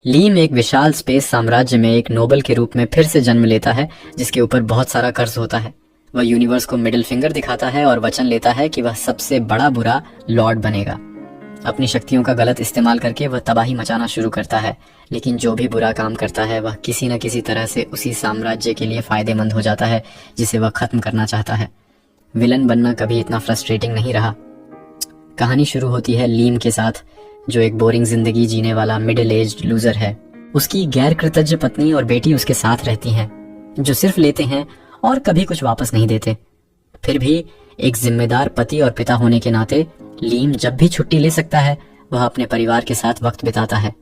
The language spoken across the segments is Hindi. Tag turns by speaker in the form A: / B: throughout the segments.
A: लीम एक विशाल स्पेस साम्राज्य में एक नोबल के रूप में फिर से जन्म लेता है, जिसके ऊपर बहुत सारा कर्ज होता है। वह यूनिवर्स को मिडिल फिंगर दिखाता है और वचन लेता है कि वह सबसे बड़ा बुरा लॉर्ड बनेगा। अपनी शक्तियों का गलत इस्तेमाल करके वह तबाही मचाना शुरू करता है, लेकिन जो भी बुरा काम करता है वह किसी न किसी तरह से उसी साम्राज्य के लिए फायदेमंद हो जाता है जिसे वह खत्म करना चाहता है। विलन बनना कभी इतना फ्रस्ट्रेटिंग नहीं रहा। कहानी शुरू होती है लीम के साथ, जो एक बोरिंग जिंदगी जीने वाला मिडिल एज्ड लूजर है। उसकी गैर कृतज्ञ पत्नी और बेटी उसके साथ रहती हैं, जो सिर्फ लेते हैं और कभी कुछ वापस नहीं देते। फिर भी एक जिम्मेदार पति और पिता होने के नाते लीम जब भी छुट्टी ले सकता है वह अपने परिवार के साथ वक्त बिताता है।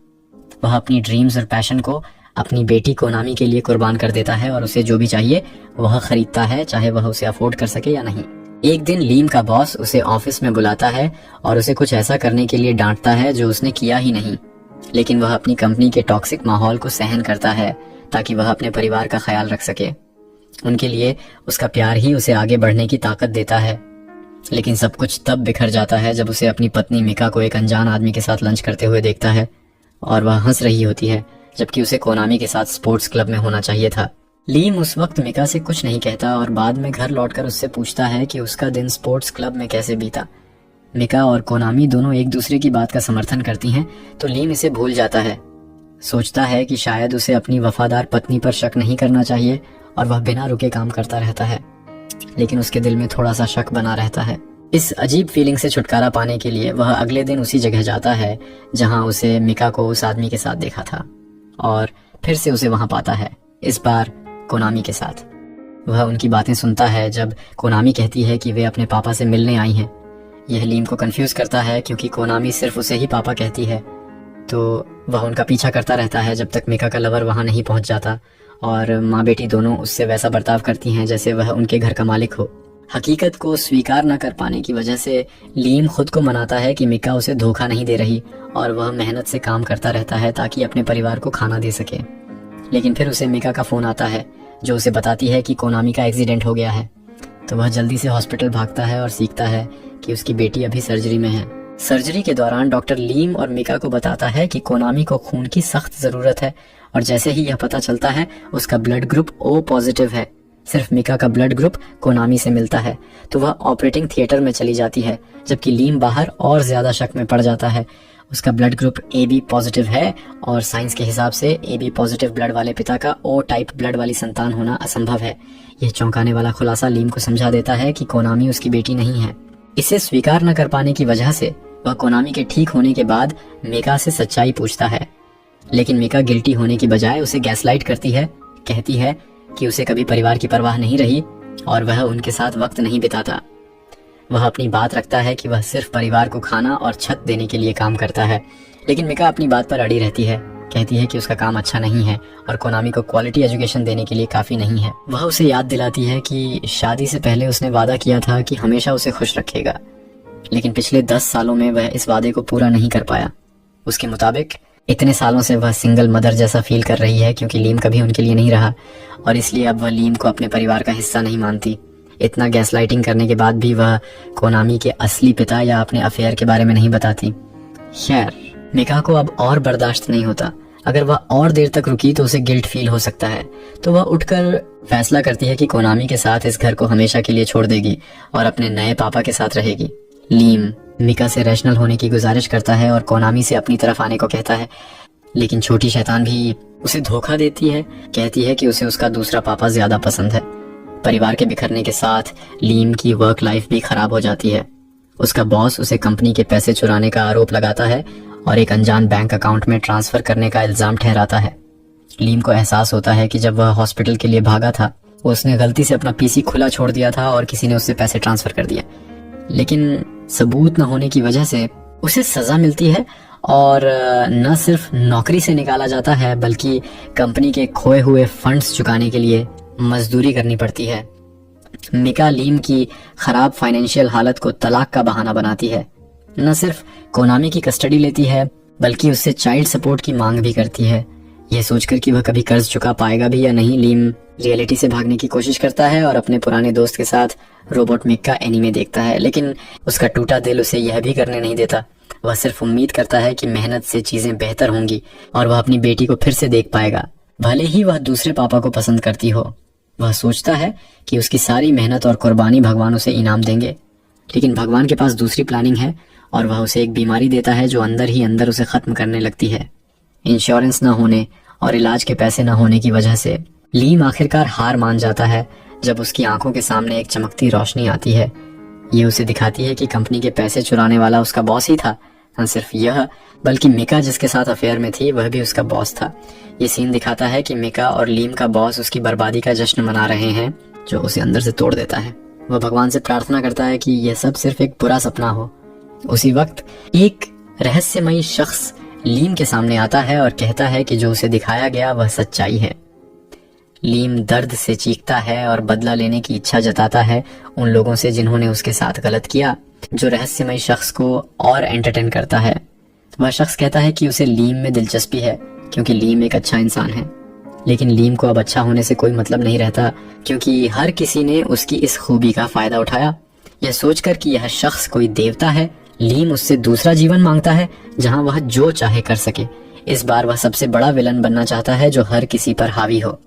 A: वह अपनी ड्रीम्स और पैशन को अपनी बेटी कोनामी के लिए कुर्बान कर देता है और उसे जो भी चाहिए वह खरीदता है, चाहे वह उसे अफोर्ड कर सके या नहीं। एक दिन लीम का बॉस उसे ऑफिस में बुलाता है और उसे कुछ ऐसा करने के लिए डांटता है जो उसने किया ही नहीं, लेकिन वह अपनी कंपनी के टॉक्सिक माहौल को सहन करता है ताकि वह अपने परिवार का ख्याल रख सके। उनके लिए उसका प्यार ही उसे आगे बढ़ने की ताकत देता है। लेकिन सब कुछ तब बिखर जाता है जब उसे अपनी पत्नी मिका को एक अनजान आदमी के साथ लंच करते हुए देखता है और वह हंस रही होती है, जबकि उसे कोनामी के साथ स्पोर्ट्स क्लब में होना चाहिए था। लीम उस वक्त मिका से कुछ नहीं कहता और बाद में घर लौटकर उससे पूछता है कि उसका दिन स्पोर्ट्स क्लब में कैसे बीता। मिका और कोनामी दोनों एक दूसरे की बात का समर्थन करती हैं, तो लीम इसे भूल जाता है। सोचता है कि शायद उसे अपनी वफादार पत्नी पर शक नहीं करना चाहिए और वह बिना रुके काम करता रहता है, लेकिन उसके दिल में थोड़ा सा शक बना रहता है। इस अजीब फीलिंग से छुटकारा पाने के लिए वह अगले दिन उसी जगह जाता है जहां उसे मिका को उस आदमी के साथ देखा था, और फिर से उसे वहां पाता है, इस बार कोनामी के साथ। वह उनकी बातें सुनता है जब कोनामी कहती है कि वे अपने पापा से मिलने आई हैं। यह लीम को कंफ्यूज करता है क्योंकि कोनामी सिर्फ उसे ही पापा कहती है, तो वह उनका पीछा करता रहता है जब तक मिका का लवर वहां नहीं पहुंच जाता और माँ बेटी दोनों उससे वैसा बर्ताव करती हैं जैसे वह उनके घर का मालिक हो। हकीकत को स्वीकार न कर पाने की वजह से लीम खुद को मनाता है कि मिका उसे धोखा नहीं दे रही और वह मेहनत से काम करता रहता है ताकि अपने परिवार को खाना दे सके। लेकिन फिर उसे मिका का फोन आता है जो उसे बताती है कि कोनामी का एक्सीडेंट हो गया है, तो वह जल्दी से हॉस्पिटल भागता है और सीखता है कि उसकी बेटी अभी सर्जरी में है। सर्जरी के दौरान डॉक्टर लीम और मिका को बताता है कि कोनामी को खून की सख्त जरूरत है, और जैसे ही यह पता चलता है उसका ब्लड ग्रुप O पॉजिटिव है। सिर्फ मिका का ब्लड ग्रुप कोनामी से मिलता है, तो वह ऑपरेटिंग थिएटर में चली जाती है, जबकि लीम बाहर और ज्यादा शक में पड़ जाता है। उसका ब्लड ग्रुप AB पॉजिटिव है और साइंस के हिसाब से AB पॉजिटिव ब्लड वाले पिता का O टाइप ब्लड वाली संतान होना असंभव है। यह चौंकाने वाला खुलासा लीम को समझा देता है कि कोनामी उसकी बेटी नहीं है। इसे स्वीकार न कर पाने की वजह से वह कोनामी के ठीक होने के बाद मिका से सच्चाई पूछता है, लेकिन मिका गिल्टी होने की बजाय उसे गैसलाइट करती है, कहती है कि उसे कभी परिवार की परवाह नहीं रही और वह उनके साथ वक्त नहीं बिताता। वह अपनी बात रखता है कि वह सिर्फ परिवार को खाना और छत देने के लिए काम करता है, लेकिन मिका अपनी बात पर अड़ी रहती है, कहती है कि उसका काम अच्छा नहीं है और कोनामी को क्वालिटी एजुकेशन देने के लिए काफी नहीं है। वह उसे याद दिलाती है कि शादी से पहले उसने वादा किया था कि हमेशा उसे खुश रखेगा, लेकिन पिछले 10 सालों में वह इस वादे को पूरा नहीं कर पाया। उसके मुताबिक इतने सालों से वह सिंगल मदर जैसा फील कर रही है क्योंकि लीम कभी उनके लिए नहीं रहा, और इसलिए अब वह लीम को अपने परिवार का हिस्सा नहीं मानती। इतना गैसलाइटिंग करने के बाद भी वह कोनामी के असली पिता या अपने अफेयर के बारे में नहीं बताती। खैर, मिका को अब और बर्दाश्त नहीं होता। अगर वह और देर तक रुकी तो उसे गिल्ट फील हो सकता है, तो वह उठकर फैसला करती है कि कोनामी के साथ इस घर को हमेशा के लिए छोड़ देगी और अपने नए पापा के साथ रहेगी। लीम मिका से रैशनल होने की गुजारिश करता है और कोनामी से अपनी तरफ आने को कहता है, लेकिन छोटी शैतान भी उसे धोखा देती है, कहती है कि उसे उसका दूसरा पापा ज्यादा पसंद है। परिवार के बिखरने के साथ लीम की वर्क लाइफ भी खराब हो जाती है। उसका बॉस उसे कंपनी के पैसे चुराने का आरोप लगाता है और एक अनजान बैंक अकाउंट में ट्रांसफर करने का इल्जाम ठहराता है। लीम को एहसास होता है कि जब वह हॉस्पिटल के लिए भागा था उसने गलती से अपना PC खुला छोड़ दिया था और किसी ने उससे पैसे ट्रांसफर कर दिए, लेकिन सबूत न होने की वजह से उसे सजा मिलती है और न सिर्फ नौकरी से निकाला जाता है बल्कि कंपनी के खोए हुए फंड्स चुकाने के लिए मजदूरी करनी पड़ती है। मिका लीम की खराब फाइनेंशियल हालत को तलाक का बहाना बनाती है। न सिर्फ कोनामी की कस्टडी लेती है बल्कि उससे चाइल्ड सपोर्ट की मांग भी करती है। यह सोचकर कि वह कभी कर्ज चुका पाएगा भी या नहीं, लीम रियलिटी से भागने की कोशिश करता है और अपने पुराने दोस्त के साथ रोबोट मिक का एनीमे देखता है, लेकिन उसका टूटा दिल उसे यह भी करने नहीं देता। वह सिर्फ उम्मीद करता है कि मेहनत से चीजें बेहतर होंगी और वह अपनी बेटी को फिर से देख पाएगा, भले ही वह दूसरे पापा को पसंद करती हो। वह सोचता है कि उसकी सारी मेहनत और कुर्बानी भगवान उसे इनाम देंगे, लेकिन भगवान के पास दूसरी प्लानिंग है और वह उसे एक बीमारी देता है जो अंदर ही अंदर उसे खत्म करने लगती है। इंश्योरेंस न होने और इलाज के पैसे न होने की वजह से लीम आखिरकार हार मान जाता है जब उसकी आंखों के सामने एक चमकती रोशनी आती है। ये उसे दिखाती है कि कंपनी के पैसे चुराने वाला उसका बॉस ही था। न सिर्फ यह, बल्कि मिका जिसके साथ अफेयर में थी वह भी उसका बॉस था। ये सीन दिखाता है कि मिका और लीम का बॉस उसकी बर्बादी का जश्न मना रहे हैं, जो उसे अंदर से तोड़ देता है। वह भगवान से प्रार्थना करता है कि यह सब सिर्फ एक बुरा सपना हो। उसी वक्त एक रहस्यमयी शख्स लीम के सामने आता है और कहता है कि जो उसे दिखाया गया वह सच्चाई है। लीम दर्द से चीखता है और बदला लेने की इच्छा जताता है उन लोगों से जिन्होंने उसके साथ गलत किया। जो रहस्यमयी शख्स को और एंटरटेन करता है, वह शख्स कहता है कि उसे लीम में दिलचस्पी है क्योंकि लीम एक अच्छा इंसान है। लेकिन लीम को अब अच्छा होने से कोई मतलब नहीं रहता, क्योंकि हर किसी ने उसकी इस खूबी का फायदा उठाया। यह सोचकर कि यह शख्स कोई देवता है, लीम उससे दूसरा जीवन मांगता है जहां वह जो चाहे कर सके। इस बार वह सबसे बड़ा विलन बनना चाहता है जो हर किसी पर हावी हो।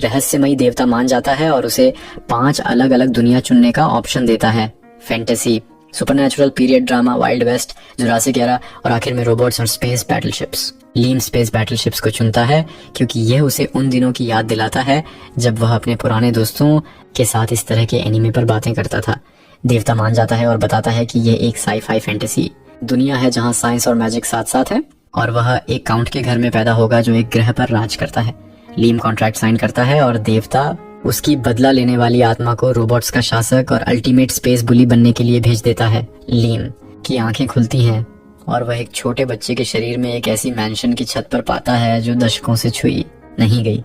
A: रहस्यमयी देवता मान जाता है और उसे 5 अलग अलग दुनिया चुनने का ऑप्शन देता है। Fantasy, supernatural, period drama, wild west, Jurassic era और आखिर में रोबोट्स और स्पेस बैटलशिप्स। लीम स्पेस बैटलशिप्स को चुनता है क्योंकि यह उसे उन दिनों की याद दिलाता है जब वह अपने पुराने दोस्तों के साथ इस तरह के एनीमे पर बातें करता था। देवता मान जाता है और बताता है कि यह एक साई-फाई फैंटेसी दुनिया है जहां साइंस और मैजिक साथ साथ है और वह एक काउंट के घर में पैदा होगा जो एक ग्रह पर राज करता है। लीम कॉन्ट्रैक्ट साइन करता है और देवता उसकी बदला लेने वाली आत्मा को रोबोट्स का शासक और अल्टीमेट स्पेस बुली बनने के लिए भेज देता है। लीम की आंखें खुलती हैं और वह एक छोटे बच्चे के शरीर में एक ऐसी मैंशन की छत पर पाता है जो दशकों से छुई नहीं गई।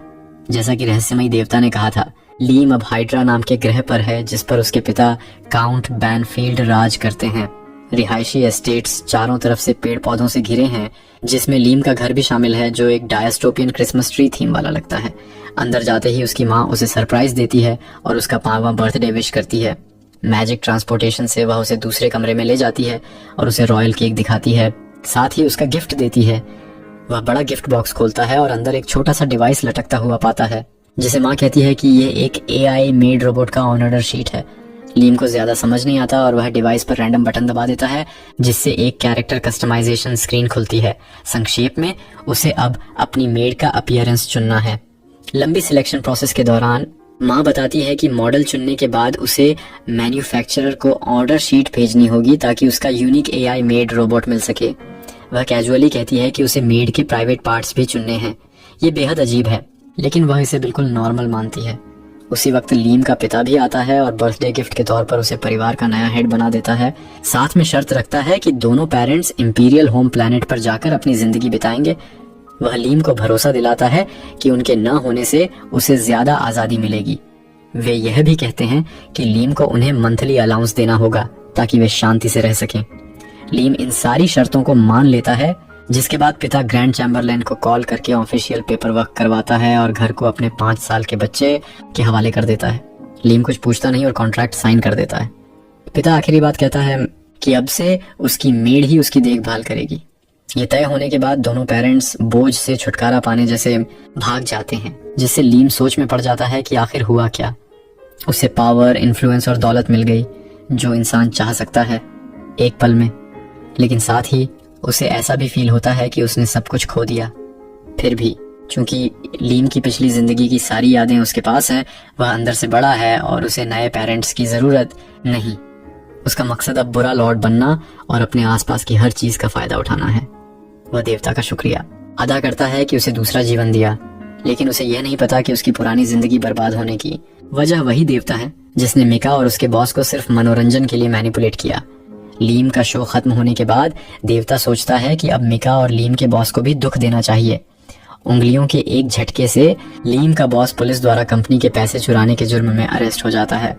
A: जैसा कि रहस्यमयी देवता ने कहा था, लीम अब हाइड्रा नाम के ग्रह पर है जिस पर उसके पिता काउंट बैनफील्ड राज करते हैं। रिहायशी एस्टेट्स चारों तरफ से पेड़ पौधों से घिरे हैं, जिसमें लीम का घर भी शामिल है जो एक डायस्टोपियन क्रिसमस ट्री थीम वाला लगता है। अंदर जाते ही उसकी माँ उसे सरप्राइज देती है और उसका 5वां बर्थडे विश करती है। मैजिक ट्रांसपोर्टेशन से वह उसे दूसरे कमरे में ले जाती है और उसे रॉयल केक दिखाती है, साथ ही उसका गिफ्ट देती है। वह बड़ा गिफ्ट बॉक्स खोलता है और अंदर एक छोटा सा डिवाइस लटकता हुआ पाता है, जिसे माँ कहती है कि ये एक AI मेड रोबोट का ऑर्डर शीट है। लीम को ज्यादा समझ नहीं आता और वह डिवाइस पर रैंडम बटन दबा देता है जिससे एक कैरेक्टर कस्टमाइजेशन स्क्रीन खुलती है। संक्षेप में उसे अब अपनी मेड का अपीयरेंस चुनना है। लंबी सिलेक्शन प्रोसेस के दौरान माँ बताती है कि मॉडल चुनने के बाद उसे मैन्युफैक्चरर को ऑर्डर शीट भेजनी होगी ताकि उसका यूनिक AI मेड रोबोट मिल सके। वह कैजुअली कहती है कि उसे मेड के प्राइवेट पार्ट्स भी चुनने हैं। ये बेहद अजीब है, लेकिन वह इसे बिल्कुल नॉर्मल मानती है। उसी वक्त लीम का पिता भी आता है और बर्थडे गिफ्ट के तौर पर उसे परिवार का नया हेड बना देता है। साथ में शर्त रखता है कि दोनों पेरेंट्स इंपीरियल होम प्लैनेट पर जाकर अपनी जिंदगी बिताएंगे। वह लीम को भरोसा दिलाता है कि उनके न होने से उसे ज्यादा आजादी मिलेगी। वे यह भी कहते हैं कि लीम को उन्हें मंथली अलाउंस देना होगा ताकि वे शांति से रह सकें। लीम इन सारी शर्तों को मान लेता है, जिसके बाद पिता ग्रैंड चैम्बरलेन को कॉल करके ऑफिशियल पेपर वर्क करवाता है और घर को अपने 5 साल के बच्चे के हवाले कर देता है। लीम कुछ पूछता नहीं और कॉन्ट्रैक्ट साइन कर देता है। पिता आखिरी बात कहता है कि अब से उसकी मेड ही उसकी देखभाल करेगी। ये तय होने के बाद दोनों पेरेंट्स बोझ से छुटकारा पाने जैसे भाग जाते हैं, जिससे लीम सोच में पड़ जाता है कि आखिर हुआ क्या। उसे पावर, इन्फ्लुएंस और दौलत मिल गई जो इंसान चाह सकता है एक पल में, लेकिन साथ ही उसे ऐसा भी फील होता है कि उसने सब कुछ खो दिया। फिर भी चूंकि लीम की पिछली जिंदगी की सारी यादें उसके पास हैं, वह अंदर से बड़ा है और उसे नए पेरेंट्स की जरूरत नहीं। उसका मकसद अब बुरा लॉर्ड बनना और अपने आसपास की हर चीज का फायदा उठाना है। वह देवता का शुक्रिया अदा करता है कि उसे दूसरा जीवन दिया, लेकिन उसे यह नहीं पता कि उसकी पुरानी जिंदगी बर्बाद होने की वजह वही देवता है जिसने मिका और उसके बॉस को सिर्फ मनोरंजन के लिए मैनिपुलेट किया। लीम का शो खत्म होने के बाद देवता सोचता है कि अब मिका और लीम के बॉस को भी दुख देना चाहिए। उंगलियों के एक झटके से लीम का बॉस पुलिस द्वारा कंपनी के पैसे चुराने के जुर्म में अरेस्ट हो जाता है।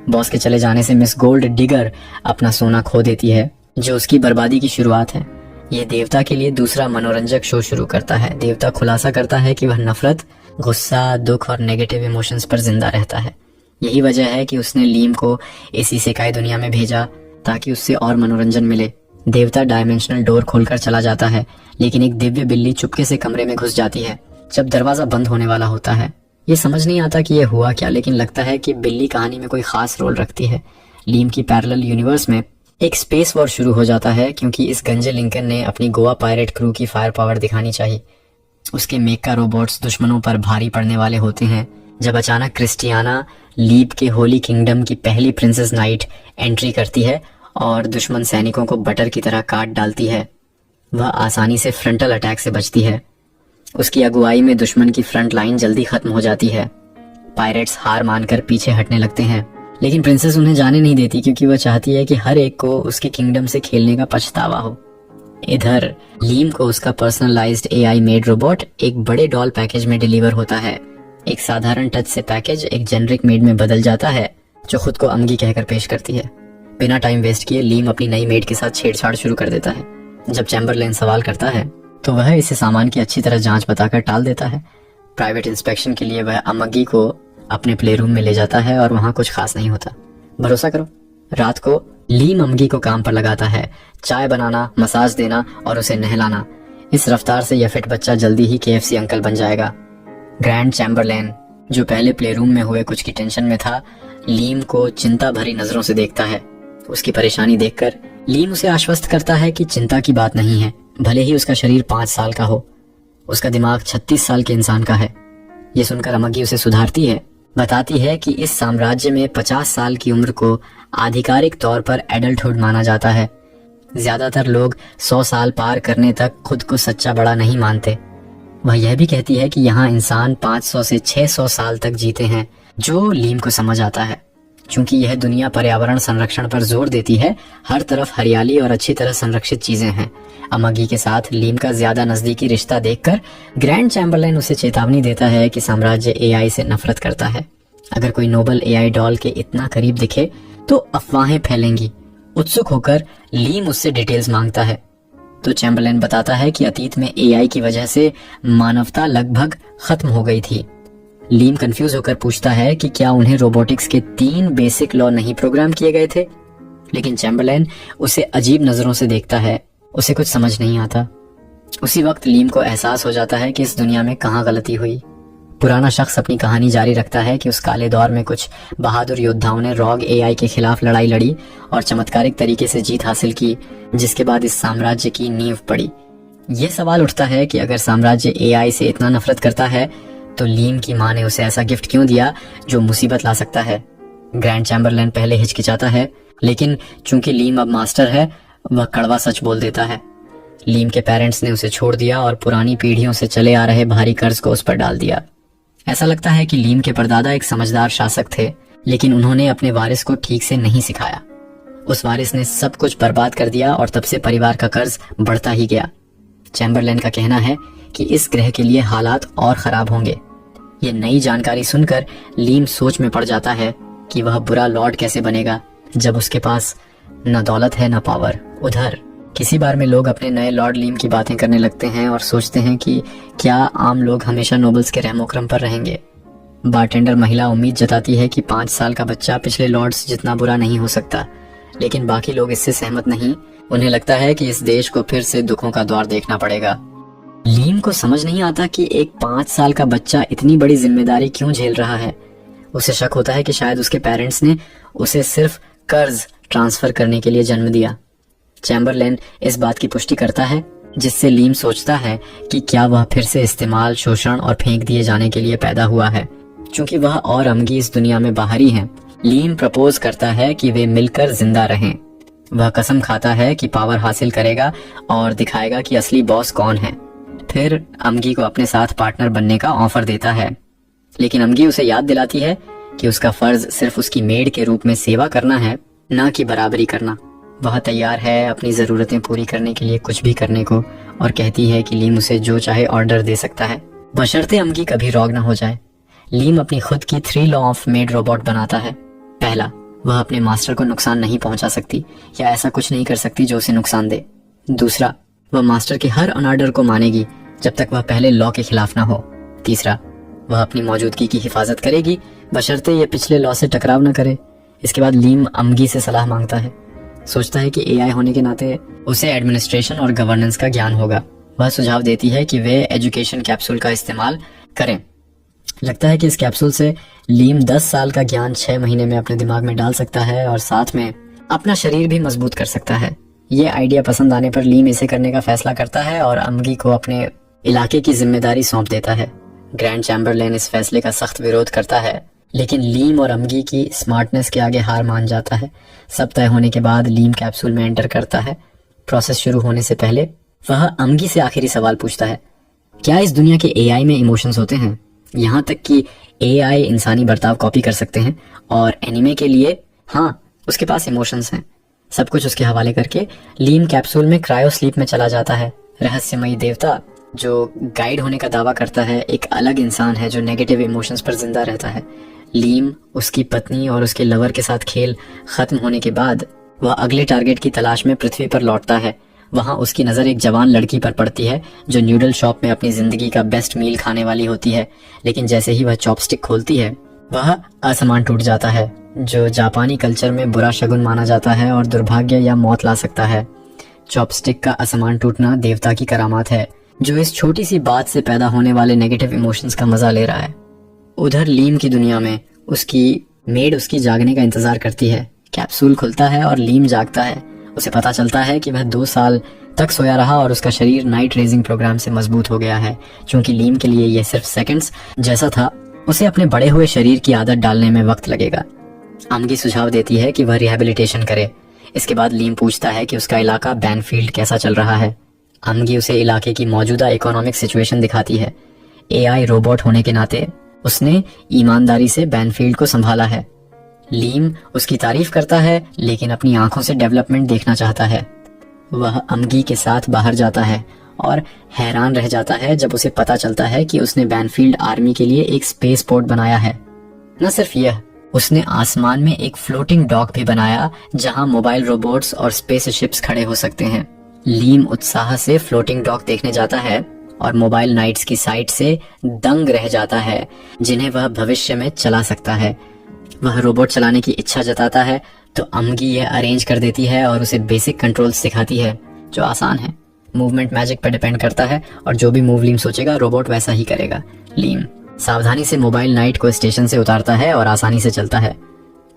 A: बॉस के चले जाने से मिस गोल्ड डिगर अपना सोना खो देती है, जो उसकी बर्बादी की शुरुआत है। यह देवता के लिए दूसरा मनोरंजक शो शुरू करता है। देवता खुलासा करता है कि वह नफरत, गुस्सा, दुख और नेगेटिव इमोशंस पर जिंदा रहता है। यही वजह है कि उसने लीम को इस इसेकाई दुनिया में भेजा ताकि उससे और मनोरंजन मिले। देवता डायमेंशनल डोर खोलकर चला जाता है, लेकिन एक दिव्य बिल्ली चुपके से कमरे में घुस जाती है जब दरवाजा बंद होने वाला होता है। ये समझ नहीं आता कि ये हुआ क्या, लेकिन लगता है कि बिल्ली कहानी में कोई खास रोल रखती है। लीम की पैरेलल यूनिवर्स में एक स्पेस वॉर शुरू हो जाता है, क्योंकि इस गंजे लिंकन ने अपनी गोवा पायरेट क्रू की फायर पावर दिखानी चाहिए। उसके मेका रोबोट्स दुश्मनों पर भारी पड़ने वाले होते हैं जब अचानक क्रिस्टियाना लीप के होली किंगडम की पहली प्रिंसेस नाइट एंट्री करती है और दुश्मन सैनिकों को बटर की तरह काट डालती है। वह आसानी से फ्रंटल अटैक से बचती है। उसकी अगुवाई में दुश्मन की फ्रंट लाइन जल्दी खत्म हो जाती है। पायरेट्स हार मानकर पीछे हटने लगते हैं, लेकिन प्रिंसेस उन्हें जाने नहीं देती, क्योंकि वह चाहती है कि हर एक को उसके किंगडम से खेलने का पछतावा हो। इधर लीम को उसका पर्सनलाइज्ड एआई मेड रोबोट एक बड़े डॉल पैकेज में डिलीवर होता है। एक साधारण टच से पैकेज एक जेनरिक मेड में बदल जाता है, जो खुद को अमगी कहकर पेश करती है। बिना टाइम वेस्ट किए लीम अपनी नई मेड के साथ छेड़छाड़ शुरू कर देता है। जब चैम्बरलेन सवाल करता है तो वह इसे सामान की अच्छी तरह जांच बताकर टाल देता है। प्राइवेट इंस्पेक्शन के लिए वह अमगी को अपने प्ले रूम में ले जाता है और वहां कुछ खास नहीं होता। भरोसा करो, रात को लीम अमगी को काम पर लगाता है, चाय बनाना, मसाज देना और उसे नहलाना। इस रफ्तार से यह फिट बच्चा जल्दी ही KFC अंकल बन जाएगा। ग्रैंड चैम्बरलेन, जो पहले प्ले रूम में हुए कुछ की टेंशन में था, लीम को चिंता भरी नजरों से देखता है। उसकी परेशानी देखकर लीम उसे आश्वस्त करता है कि चिंता की बात नहीं है, भले ही उसका शरीर 5 साल का हो, उसका दिमाग 36 साल के इंसान का है। ये सुनकर अमगी उसे सुधारती है, बताती है कि इस साम्राज्य में 50 साल की उम्र को आधिकारिक तौर पर एडल्टहुड माना जाता है। ज्यादातर लोग 100 साल पार करने तक खुद को सच्चा बड़ा नहीं मानते। वह यह भी कहती है कि यहाँ इंसान 500 से 600 साल तक जीते हैं, जो लीम को समझ आता है। चूंकि यह दुनिया पर्यावरण संरक्षण पर जोर देती है, हर तरफ हरियाली और अच्छी तरह संरक्षित चीजें हैं। अमगी के साथ लीम का ज्यादा नजदीकी रिश्ता देखकर ग्रैंड चैम्बरलेन उसे चेतावनी देता है कि साम्राज्य एआई से नफरत करता है। अगर कोई नोबल एआई डॉल के इतना करीब दिखे तो अफवाहें फैलेंगी। उत्सुक होकर लीम उससे डिटेल्स मांगता है तो चैम्बरलेन बताता है कि अतीत में एआई की वजह से मानवता लगभग खत्म हो गई थी। लीम कंफ्यूज होकर पूछता है कि क्या उन्हें रोबोटिक्स के 3 बेसिक लॉ नहीं प्रोग्राम किए गए थे, लेकिन चैम्बरलेन उसे अजीब नजरों से देखता है। उसे कुछ समझ नहीं आता। उसी वक्त लीम को एहसास हो जाता है कि इस दुनिया में कहाँ गलती हुई। पुराना शख्स अपनी कहानी जारी रखता है कि उस काले दौर में कुछ बहादुर योद्धाओं ने रॉग एआई के खिलाफ लड़ाई लड़ी और चमत्कारिक तरीके से जीत हासिल की, जिसके बाद इस साम्राज्य की नींव पड़ी। यह सवाल उठता है कि अगर साम्राज्य एआई से इतना नफरत करता है तो लीम की माँ ने उसे ऐसा गिफ्ट क्यों दिया जो मुसीबत ला सकता है। ग्रैंड चैम्बरलेन पहले हिचकिचाता है, लेकिन चूंकि लीम अब मास्टर है, वह कड़वा सच बोल देता है। लीम के पेरेंट्स ने उसे छोड़ दिया और पुरानी पीढ़ियों से चले आ रहे भारी कर्ज को उस पर डाल दिया। ऐसा लगता है कि लीम के परदादा एक समझदार शासक थे, लेकिन उन्होंने अपने वारिस को ठीक से नहीं सिखाया। उस वारिस ने सब कुछ बर्बाद कर दिया और तब से परिवार का कर्ज बढ़ता ही गया। चैम्बरलेन का कहना है कि इस ग्रह के लिए हालात और खराब होंगे। ये नई जानकारी सुनकर लीम सोच में पड़ जाता है कि वह बुरा लॉर्ड कैसे बनेगा जब उसके पास न दौलत है न पावर। उधर किसी बार में लोग अपने नए लॉर्ड लीम की बातें करने लगते हैं और सोचते हैं कि क्या आम लोग हमेशा नोबल्स के रहमोक्रम पर रहेंगे। बारटेंडर महिला उम्मीद जताती है कि 5 साल का बच्चा पिछले लॉर्ड्स जितना बुरा नहीं हो सकता, लेकिन बाकी लोग इससे सहमत नहीं। उन्हें लगता है कि इस देश को फिर से दुखों का द्वार देखना पड़ेगा। लीम को समझ नहीं आता कि एक 5 साल का बच्चा इतनी बड़ी जिम्मेदारी क्यों झेल रहा है। उसे शक होता है कि शायद उसके पेरेंट्स ने उसे सिर्फ कर्ज ट्रांसफर करने के लिए जन्म दिया। चैम्बरलेन इस बात की पुष्टि करता है, जिससे लीम सोचता है कि क्या वह फिर से इस्तेमाल, शोषण और फेंक दिए जाने के लिए पैदा हुआ है। चूंकि वह और अमगी इस दुनिया में बाहरी हैं, लीम प्रपोज करता है कि वे मिलकर जिंदा रहें। वह कसम खाता है कि पावर हासिल करेगा और दिखाएगा कि असली बॉस कौन है। फिर अमगी को अपने साथ पार्टनर बनने का ऑफर देता है, लेकिन अमगी उसे याद दिलाती है कि उसका फर्ज सिर्फ उसकी मेड के रूप में सेवा करना है, न कि बराबरी करना। वह तैयार है अपनी जरूरतें पूरी करने के लिए कुछ भी करने को और कहती है कि लीम उसे जो चाहे ऑर्डर दे सकता है, बशर्ते अमगी कभी रॉग न हो जाए। लीम अपनी खुद की 3 लॉ ऑफ मेड रोबोट बनाता है। पहला, वह अपने मास्टर को नुकसान नहीं पहुंचा सकती या ऐसा कुछ नहीं कर सकती जो उसे नुकसान दे। दूसरा, वह मास्टर के हर अनऑर्डर को मानेगी जब तक वह पहले लॉ के खिलाफ न हो। तीसरा, वह अपनी मौजूदगी की हिफाजत करेगी बशर्ते ये पिछले लॉ से टकराव न करे। इसके बाद लीम अमगी से सलाह मांगता है। सोचता है कि एआई होने के नाते उसे एडमिनिस्ट्रेशन और गवर्नेंस का ज्ञान होगा। वह सुझाव देती है कि वे एजुकेशन कैप्सूल का इस्तेमाल करें। लगता है कि इस कैप्सूल से लीम 10 साल का ज्ञान 6 महीने में अपने दिमाग में डाल सकता है और साथ में अपना शरीर भी मजबूत कर सकता है। ये आइडिया पसंद आने पर लीम इसे करने का फैसला करता है और अमगी को अपने इलाके की जिम्मेदारी सौंप देता है। ग्रैंड चैम्बरलेन इस फैसले का सख्त विरोध करता है, लेकिन लीम और अमगी की स्मार्टनेस के आगे हार मान जाता है। सब तय होने के बाद लीम कैप्सूल में एंटर करता है। प्रोसेस शुरू होने से पहले वह अमगी से आखिरी सवाल पूछता है, क्या इस दुनिया के एआई में इमोशंस होते हैं? यहाँ तक कि एआई इंसानी बर्ताव कॉपी कर सकते हैं और एनिमे के लिए हाँ, उसके पास इमोशंस हैं। सब कुछ उसके हवाले करके लीम कैप्सूल में क्रायो स्लीप में चला जाता है। रहस्यमयी देवता जो गाइड होने का दावा करता है एक अलग इंसान है जो नेगेटिव इमोशंस पर जिंदा रहता है। लीम, उसकी पत्नी और उसके लवर के साथ खेल खत्म होने के बाद वह अगले टारगेट की तलाश में पृथ्वी पर लौटता है। वहाँ उसकी नज़र एक जवान लड़की पर पड़ती है जो न्यूडल शॉप में अपनी जिंदगी का बेस्ट मील खाने वाली होती है, लेकिन जैसे ही वह चॉपस्टिक खोलती है वह आसमान टूट जाता है, जो जापानी कल्चर में बुरा शगुन माना जाता है और दुर्भाग्य या मौत ला सकता है। चॉपस्टिक का आसमान टूटना देवता की करामात है, जो इस छोटी सी बात से पैदा होने वाले नेगेटिव इमोशंस का मजा ले रहा है। उधर लीम की दुनिया में उसकी मेड उसकी जागने का इंतजार करती है। कैप्सूल खुलता है और लीम जागता है। उसे पता चलता है कि वह 2 साल तक सोया रहा और उसका शरीर नाइट रेजिंग प्रोग्राम से मजबूत हो गया है। क्योंकि लीम के लिए यह सिर्फ सेकंड्स जैसा था, उसे अपने बड़े हुए शरीर की आदत डालने में वक्त लगेगा। अमगी सुझाव देती है कि वह रिहेबिलिटेशन करे। इसके बाद लीम पूछता है कि उसका इलाका बैनफील्ड कैसा चल रहा है। अमगी उसे इलाके की मौजूदा इकोनॉमिक सिचुएशन दिखाती है। एआई रोबोट होने के नाते उसने ईमानदारी से बैनफील्ड को संभाला है। लीम उसकी तारीफ करता है, लेकिन अपनी आंखों से डेवलपमेंट देखना चाहता है। वह अमगी के साथ बाहर जाता है और हैरान रह जाता है जब उसे पता चलता है कि उसने बैनफील्ड आर्मी के लिए एक स्पेस पोर्ट बनाया है। न सिर्फ यह, उसने आसमान में एक फ्लोटिंग डॉक भी बनाया जहां मोबाइल रोबोट्स और स्पेसशिप्स खड़े हो सकते हैं। लीम उत्साह से फ्लोटिंग डॉक देखने जाता है और मोबाइल नाइट्स की साइट से दंग रह जाता है, जिन्हें वह भविष्य में चला सकता है। वह रोबोट चलाने की इच्छा जताता है तो अमगी यह अरेंज कर देती है और उसे बेसिक कंट्रोल्स सिखाती है, जो आसान है। मूवमेंट मैजिक पर डिपेंड करता है और जो भी मूव लीम सोचेगा रोबोट वैसा ही करेगा। लीम सावधानी से मोबाइल नाइट को स्टेशन से उतारता है और आसानी से चलता है।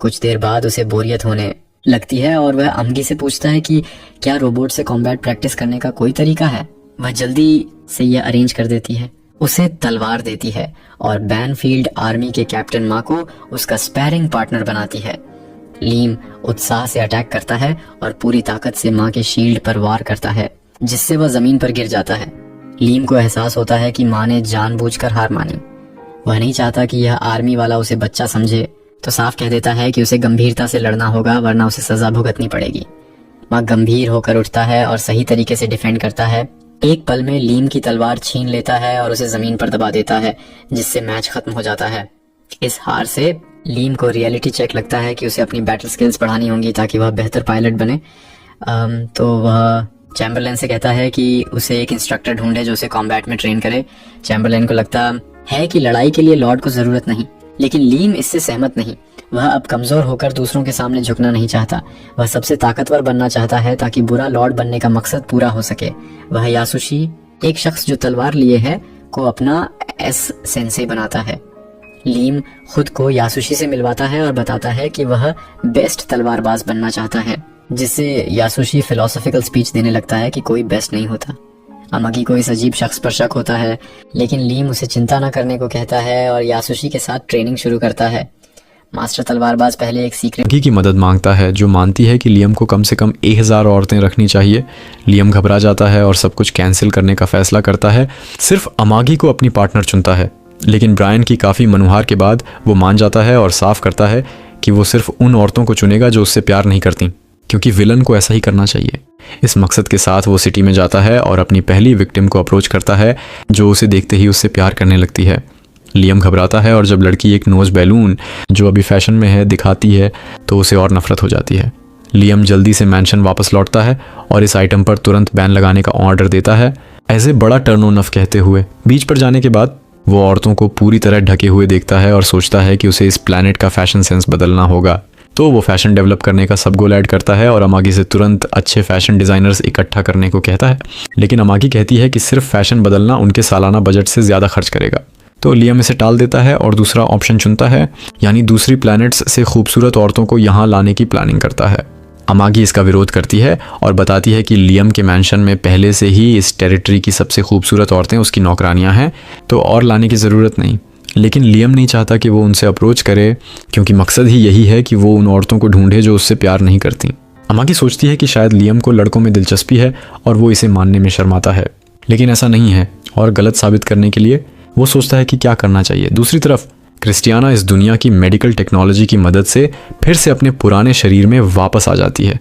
A: कुछ देर बाद उसे बोरियत होने लगती है और वह अमगी से पूछता है कि क्या रोबोट से कॉम्बैट प्रैक्टिस करने का कोई तरीका है। वह जल्दी से यह अरेंज कर देती है, उसे तलवार देती है और बैनफील्ड आर्मी के कैप्टन माँ को उसका स्पैरिंग पार्टनर बनाती है। लीम उत्साह से अटैक करता है और पूरी ताकत से माँ के शील्ड पर वार करता है, जिससे वह जमीन पर गिर जाता है। लीम को एहसास होता है कि माँ ने जानबूझकर हार मानी। वह नहीं चाहता कि यह आर्मी वाला उसे बच्चा समझे, तो साफ कह देता है कि उसे गंभीरता से लड़ना होगा, वरना उसे सजा भुगतनी पड़ेगी। माँ गंभीर होकर उठता है और सही तरीके से डिफेंड करता है। एक पल में लीम की तलवार छीन लेता है और उसे जमीन पर दबा देता है, जिससे मैच खत्म हो जाता है। इस हार से लीम को रियलिटी चेक लगता है कि उसे अपनी बैटल स्किल्स बढ़ानी होंगी ताकि वह बेहतर पायलट बने। तो वह चैम्बरलेन से कहता है कि उसे एक इंस्ट्रक्टर ढूंढे जो उसे कॉम्बैट में ट्रेन करे। चैम्बरलेन को लगता है कि लड़ाई के लिए लॉर्ड को जरूरत नहीं, लेकिन लीम इससे सहमत नहीं। वह अब कमजोर होकर दूसरों के सामने झुकना नहीं चाहता। वह सबसे ताकतवर बनना चाहता है ताकि बुरा लॉर्ड बनने का मकसद पूरा हो सके। वह यासुशी, एक शख्स जो तलवार लिए है, को अपना एस सेंसे बनाता है। लीम खुद को यासुशी से मिलवाता है और बताता है कि वह बेस्ट तलवारबाज बनना चाहता है, जिससे यासुशी फिलोसॉफिकल स्पीच देने लगता है कि कोई बेस्ट नहीं होता। अमगी को इस अजीब शख्स पर शक होता है, लेकिन लीम उसे चिंता न करने को कहता है और यासुशी के साथ ट्रेनिंग शुरू करता है। मास्टर तलवारबाज पहले एक सीक्रेट
B: अमगी की मदद मांगता है, जो मानती है कि लियम को कम से कम 1000 औरतें रखनी चाहिए। लियम घबरा जाता है और सब कुछ कैंसिल करने का फैसला करता है। सिर्फ अमागी को अपनी पार्टनर चुनता है, लेकिन ब्रायन की काफ़ी मनुहार के बाद वो मान जाता है और साफ करता है कि वो सिर्फ उन औरतों को चुनेगा जो उससे प्यार नहीं करती, क्योंकि विलन को ऐसा ही करना चाहिए। इस मकसद के साथ वो सिटी में जाता है और अपनी पहली विक्टिम को अप्रोच करता है, जो उसे देखते ही उससे प्यार करने लगती है। लियम घबराता है और जब लड़की एक नोज बैलून, जो अभी फैशन में है, दिखाती है तो उसे और नफरत हो जाती है। लियम जल्दी से मैंशन वापस लौटता है और इस आइटम पर तुरंत बैन लगाने का ऑर्डर देता है, ऐसे बड़ा टर्न ऑन ऑफ कहते हुए। बीच पर जाने के बाद वो औरतों को पूरी तरह ढके हुए देखता है और सोचता है कि उसे इस प्लैनेट का फैशन सेंस बदलना होगा। तो वो फैशन डेवलप करने का सब गोल ऐड करता है और अमागी से तुरंत अच्छे फैशन डिज़ाइनर्स इकट्ठा करने को कहता है। लेकिन अमागी कहती है कि सिर्फ फैशन बदलना उनके सालाना बजट से ज़्यादा खर्च करेगा। तो लियम इसे टाल देता है और दूसरा ऑप्शन चुनता है, यानी दूसरी प्लैनेट्स से खूबसूरत औरतों को यहाँ लाने की प्लानिंग करता है। अमागी इसका विरोध करती है और बताती है कि लियम के मैंशन में पहले से ही इस टेरिटरी की सबसे खूबसूरत औरतें उसकी नौकरानियाँ हैं, तो और लाने की ज़रूरत नहीं। लेकिन लियम नहीं चाहता कि वो उनसे अप्रोच करे, क्योंकि मकसद ही यही है कि वो उन औरतों को ढूंढे जो उससे प्यार नहीं करती। अमागी सोचती है कि शायद लियम को लड़कों में दिलचस्पी है और वो इसे मानने में शर्माता है, लेकिन ऐसा नहीं है। और गलत साबित करने के लिए वो सोचता है कि क्या करना चाहिए। दूसरी तरफ क्रिस्टियाना इस दुनिया की मेडिकल टेक्नोलॉजी की मदद से फिर से अपने पुराने शरीर में वापस आ जाती है।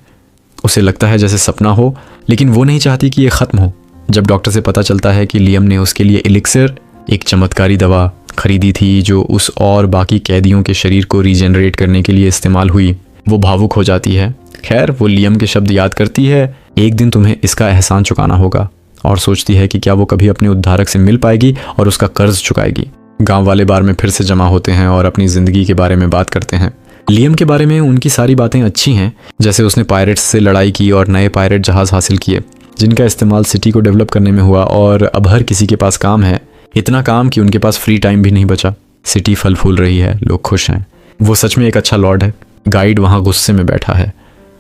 B: उसे लगता है जैसे सपना हो, लेकिन वो नहीं चाहती कि ये ख़त्म हो। जब डॉक्टर से पता चलता है कि लियम ने उसके लिए एलिक्सर, एक चमत्कारी दवा खरीदी थी जो उस और बाकी कैदियों के शरीर को रीजनरेट करने के लिए इस्तेमाल हुई, वो भावुक हो जाती है। खैर, वो लियम के शब्द याद करती है, एक दिन तुम्हें इसका एहसान चुकाना होगा, और सोचती है कि क्या वो कभी अपने उद्धारक से मिल पाएगी और उसका कर्ज चुकाएगी। गांव वाले बार में फिर से जमा होते हैं और अपनी ज़िंदगी के बारे में बात करते हैं। लियम के बारे में उनकी सारी बातें अच्छी हैं, जैसे उसने पायरेट्स से लड़ाई की और नए पायरेट जहाज़ हासिल किए जिनका इस्तेमाल सिटी को डेवलप करने में हुआ, और अब हर किसी के पास काम है, इतना काम कि उनके पास फ्री टाइम भी नहीं बचा। सिटी फल फूल रही है, लोग खुश हैं। वो सच में एक अच्छा लॉर्ड है। गाइड वहाँ गुस्से में बैठा है।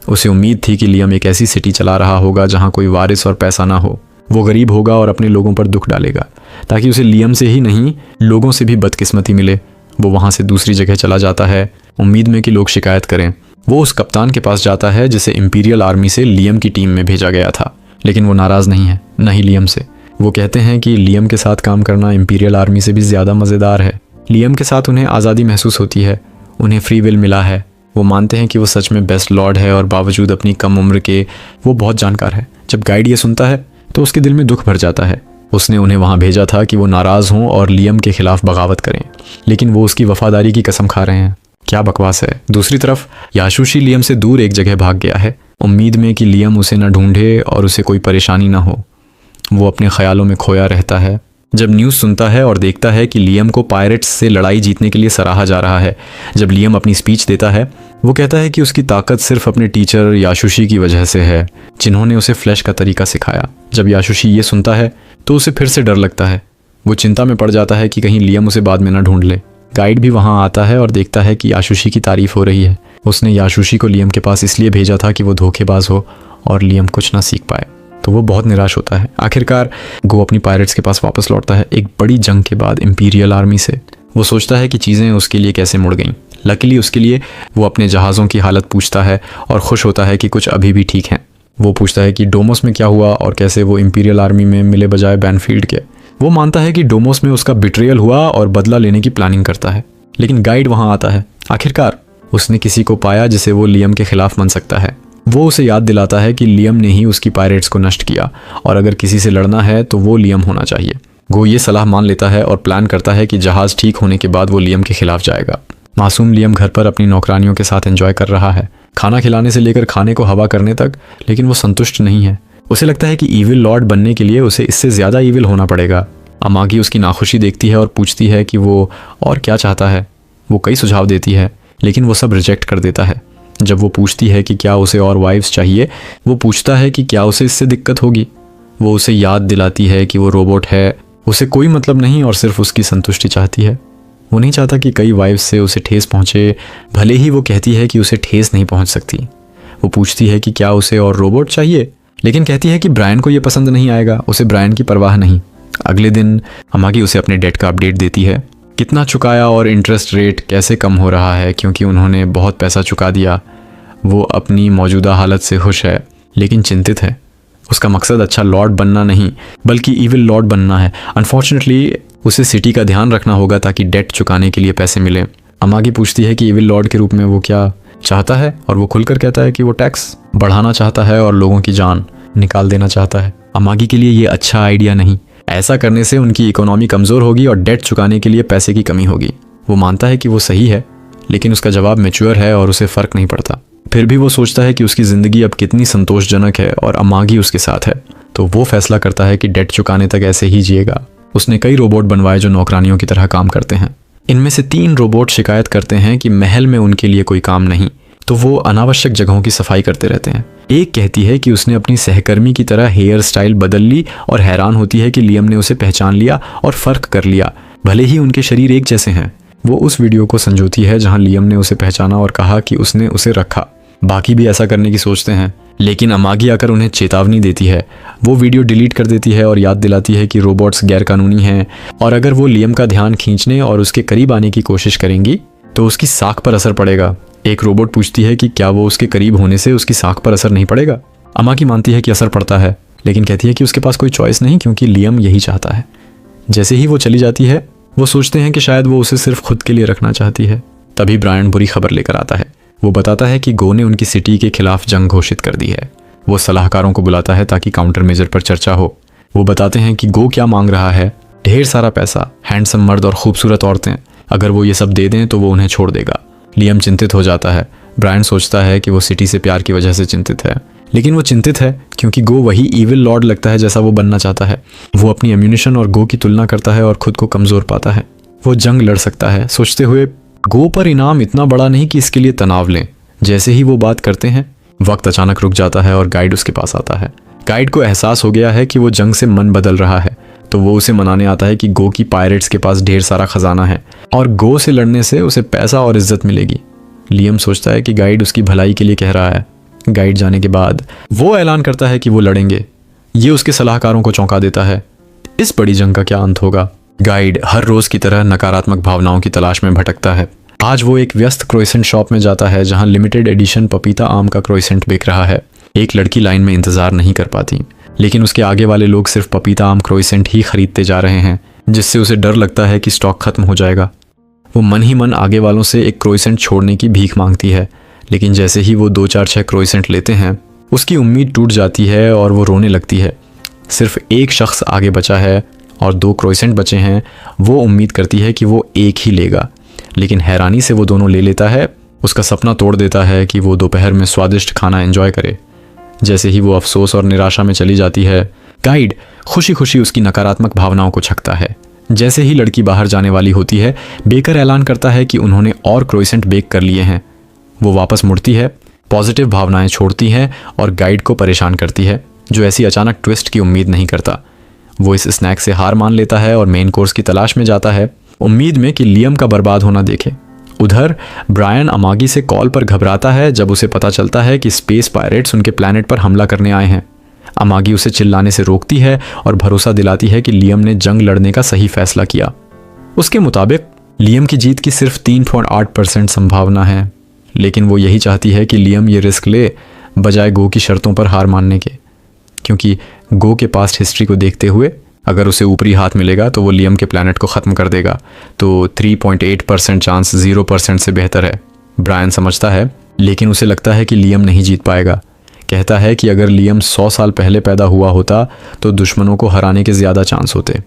B: उसे उम्मीद थी कि लियम एक ऐसी सिटी चला रहा होगा जहाँ कोई वारिस और पैसा ना हो। वो गरीब होगा और अपने लोगों पर दुख डालेगा, ताकि उसे लियम से ही नहीं लोगों से भी बदकिस्मती मिले। वो वहाँ से दूसरी जगह चला जाता है, उम्मीद में कि लोग शिकायत करें। वो उस कप्तान के पास जाता है जिसे इंपीरियल आर्मी से लियम की टीम में भेजा गया था, लेकिन वो नाराज़ नहीं है, न ही लियम से। वो कहते हैं कि लियम के साथ काम करना इंपीरियल आर्मी से भी ज़्यादा मज़ेदार है। लियम के साथ उन्हें आज़ादी महसूस होती है, उन्हें फ्री विल मिला है। वो मानते हैं कि वो सच में बेस्ट लॉर्ड है और बावजूद अपनी कम उम्र के वो बहुत जानकार है। जब गाइड ये सुनता है तो उसके दिल में दुख भर जाता है। उसने उन्हें वहाँ भेजा था कि वो नाराज़ हों और लियम के खिलाफ बगावत करें, लेकिन वो उसकी वफादारी की कसम खा रहे हैं। क्या बकवास है। दूसरी तरफ याशुशी लियम से दूर एक जगह भाग गया है, उम्मीद में कि लियम उसे न ढूंढे और उसे कोई परेशानी ना हो। वो अपने ख्यालों में खोया रहता है जब न्यूज़ सुनता है और देखता है कि लियम को पायरेट्स से लड़ाई जीतने के लिए सराहा जा रहा है। जब लियम अपनी स्पीच देता है, वो कहता है कि उसकी ताकत सिर्फ अपने टीचर याशुशी की वजह से है, जिन्होंने उसे फ्लैश का तरीका सिखाया। जब याशुशी ये सुनता है तो उसे फिर से डर लगता है। वो चिंता में पड़ जाता है कि कहीं लियम उसे बाद में ना ढूंढ ले। गाइड भी वहाँ आता है और देखता है कि याशुशी की तारीफ हो रही है। उसने याशुशी को लियम के पास इसलिए भेजा था कि वो धोखेबाज हो और लियम कुछ ना सीख पाए। तो वो बहुत निराश होता है। आखिरकार गो अपनी पायरेट्स के पास वापस लौटता है, एक बड़ी जंग के बाद इंपीरियल आर्मी से। वो सोचता है कि चीज़ें उसके लिए कैसे मुड़ गईं। लकीली उसके लिए वो अपने जहाज़ों की हालत पूछता है और खुश होता है कि कुछ अभी भी ठीक हैं। वो पूछता है कि डोमोस में क्या हुआ और कैसे वो इंपीरियल आर्मी में मिले बजाय बैनफील्ड के। वो मानता है कि डोमोस में उसका बिट्रेयल हुआ और बदला लेने की प्लानिंग करता है, लेकिन गाइड वहाँ आता है। आखिरकार उसने किसी को पाया जिसे वो लियम के खिलाफ मन सकता है। वो उसे याद दिलाता है कि लियम ने ही उसकी पायरेट्स को नष्ट किया और अगर किसी से लड़ना है तो वो लियम होना चाहिए। गो ये सलाह मान लेता है और प्लान करता है कि जहाज़ ठीक होने के बाद वो लियम के खिलाफ जाएगा। मासूम लियम घर पर अपनी नौकरानियों के साथ एंजॉय कर रहा है, खाना खिलाने से लेकर खाने को हवा करने तक, लेकिन वो संतुष्ट नहीं है। उसे लगता है कि ईविल लॉर्ड बनने के लिए उसे इससे ज़्यादा ईविल होना पड़ेगा। अमागी उसकी नाखुशी देखती है और पूछती है कि वो और क्या चाहता है। वो कई सुझाव देती है, लेकिन वो सब रिजेक्ट कर देता है। जब वो पूछती है कि क्या उसे और वाइफ्स चाहिए, वो पूछता है कि क्या उसे इससे दिक्कत होगी। वो उसे याद दिलाती है कि वो रोबोट है, उसे कोई मतलब नहीं और सिर्फ उसकी संतुष्टि चाहती है। वो नहीं चाहता कि कई वाइफ्स से उसे ठेस पहुँचे, भले ही वो कहती है कि उसे ठेस नहीं पहुँच सकती। वो पूछती है कि क्या उसे और रोबोट चाहिए, लेकिन कहती है कि ब्रायन को ये पसंद नहीं आएगा, उसे ब्रायन की परवाह नहीं। अगले दिन अमागी उसे अपने डेट का अपडेट देती है, कितना चुकाया और इंटरेस्ट रेट कैसे कम हो रहा है, क्योंकि उन्होंने बहुत पैसा चुका दिया। वो अपनी मौजूदा हालत से खुश है, लेकिन चिंतित है। उसका मकसद अच्छा लॉर्ड बनना नहीं, बल्कि ईविल लॉर्ड बनना है। अनफॉर्चुनेटली उसे सिटी का ध्यान रखना होगा ताकि डेट चुकाने के लिए पैसे मिले। अमागी पूछती है कि ईविल लॉर्ड के रूप में वो क्या चाहता है, और वो खुलकर कहता है कि वो टैक्स बढ़ाना चाहता है और लोगों की जान निकाल देना चाहता है। अमागी के लिए ये अच्छा आइडिया नहीं। ऐसा करने से उनकी इकोनॉमी कमज़ोर होगी और डेट चुकाने के लिए पैसे की कमी होगी। वो मानता है कि वो सही है, लेकिन उसका जवाब मैच्योर है और उसे फ़र्क नहीं पड़ता। फिर भी वो सोचता है कि उसकी ज़िंदगी अब कितनी संतोषजनक है और अमागी उसके साथ है, तो वो फैसला करता है कि डेट चुकाने तक ऐसे ही जिएगा। उसने कई रोबोट बनवाए जो नौकरानियों की तरह काम करते हैं। इनमें से 3 रोबोट शिकायत करते हैं कि महल में उनके लिए कोई काम नहीं, तो वो अनावश्यक जगहों की सफाई करते रहते हैं। एक कहती है कि उसने अपनी सहकर्मी की तरह हेयर स्टाइल बदल ली और हैरान होती है कि लियम ने उसे पहचान लिया और फर्क कर लिया, भले ही उनके शरीर एक जैसे हैं। वो उस वीडियो को संजोती है जहां लियम ने उसे पहचाना और कहा कि उसने उसे रखा। बाकी भी ऐसा करने की सोचते हैं, लेकिन अमागी आकर उन्हें चेतावनी देती है। वो वीडियो डिलीट कर देती है और याद दिलाती है कि रोबोट्स गैरकानूनी हैं और अगर वो लियम का ध्यान खींचने और उसके करीब आने की कोशिश करेंगी तो उसकी साख पर असर पड़ेगा। एक रोबोट पूछती है कि क्या वो उसके करीब होने से उसकी साख पर असर नहीं पड़ेगा। अमागी मानती है कि असर पड़ता है, लेकिन कहती है कि उसके पास कोई चॉइस नहीं क्योंकि लियम यही चाहता है। जैसे ही वो चली जाती है, वो सोचते हैं कि शायद वो उसे सिर्फ खुद के लिए रखना चाहती है। तभी ब्रायन बुरी खबर लेकर आता है। वो बताता है कि गो ने उनकी सिटी के खिलाफ जंग घोषित कर दी है। वो सलाहकारों को बुलाता है ताकि काउंटर मेजर पर चर्चा हो। वो बताते हैं कि गो क्या मांग रहा है, ढेर सारा पैसा, हैंडसम मर्द और खूबसूरत औरतें। अगर वो ये सब दे दें तो वो उन्हें छोड़ देगा। लियम चिंतित हो जाता है। ब्रायन सोचता है कि वो सिटी से प्यार की वजह से चिंतित है, लेकिन वो चिंतित है क्योंकि गो वही इविल लॉर्ड लगता है जैसा वो बनना चाहता है। वो अपनी एम्यूनिशन और गो की तुलना करता है और खुद को कमजोर पाता है। वो जंग लड़ सकता है, सोचते हुए गो पर इनाम इतना बड़ा नहीं कि इसके लिए तनाव लें। जैसे ही वो बात करते हैं, वक्त अचानक रुक जाता है और गाइड उसके पास आता है। गाइड को एहसास हो गया है कि वो जंग से मन बदल रहा है, तो वो उसे मनाने आता है कि गो की पायरेट्स के पास ढेर सारा खजाना है और गो से लड़ने से उसे पैसा और इज्जत मिलेगी। लियम सोचता है कि गाइड उसकी भलाई के लिए कह रहा है। गाइड जाने के बाद वो ऐलान करता है कि वो लड़ेंगे। ये उसके सलाहकारों को चौंका देता है। इस बड़ी जंग का क्या अंत होगा? गाइड हर रोज की तरह नकारात्मक भावनाओं की तलाश में भटकता है। आज वो एक व्यस्त क्रोइसेंट शॉप में जाता है जहां लिमिटेड एडिशन पपीता आम का क्रोइसेंट बिक रहा है। एक लड़की लाइन में इंतजार नहीं कर पाती, लेकिन उसके आगे वाले लोग सिर्फ पपीता आम क्रोइसेंट ही खरीदते जा रहे हैं, जिससे उसे डर लगता है कि स्टॉक खत्म हो जाएगा। वो मन ही मन आगे वालों से एक क्रोइसेंट छोड़ने की भीख मांगती है, लेकिन जैसे ही वो 2-4-6 क्रोइसेंट लेते हैं, उसकी उम्मीद टूट जाती है और वो रोने लगती है। सिर्फ एक शख्स आगे बचा है और 2 क्रोइसेंट बचे हैं। वो उम्मीद करती है कि वो एक ही लेगा, लेकिन हैरानी से वो दोनों ले लेता है। उसका सपना तोड़ देता है कि वो दोपहर में स्वादिष्ट खाना एंजॉय करे। जैसे ही वो अफसोस और निराशा में चली जाती है, गाइड खुशी खुशी उसकी नकारात्मक भावनाओं को छकता है। जैसे ही लड़की बाहर जाने वाली होती है, बेकर ऐलान करता है कि उन्होंने और क्रोइसेंट बेक कर लिए हैं। वो वापस मुड़ती है, पॉजिटिव भावनाएं छोड़ती है और गाइड को परेशान करती है, जो ऐसी अचानक ट्विस्ट की उम्मीद नहीं करता। वो इस स्नैक से हार मान लेता है और मेन कोर्स की तलाश में जाता है, उम्मीद में कि लियम का बर्बाद होना देखे। उधर ब्रायन अमागी से कॉल पर घबराता है जब उसे पता चलता है कि स्पेस पायरेट्स उनके प्लैनेट पर हमला करने आए हैं। अमागी उसे चिल्लाने से रोकती है और भरोसा दिलाती है कि लियम ने जंग लड़ने का सही फैसला किया। उसके मुताबिक लियम की जीत की सिर्फ 3.8% संभावना है, लेकिन वो यही चाहती है कि लियम ये रिस्क ले बजाय गो की शर्तों पर हार मानने के, क्योंकि गो के पास्ट हिस्ट्री को देखते हुए अगर उसे ऊपरी हाथ मिलेगा तो वो लियम के प्लैनेट को ख़त्म कर देगा। तो 3.8% चांस 0% से बेहतर है। ब्रायन समझता है, लेकिन उसे लगता है कि लियम नहीं जीत पाएगा। कहता है कि अगर लियम 100 साल पहले पैदा हुआ होता तो दुश्मनों को हराने के ज़्यादा चांस होते।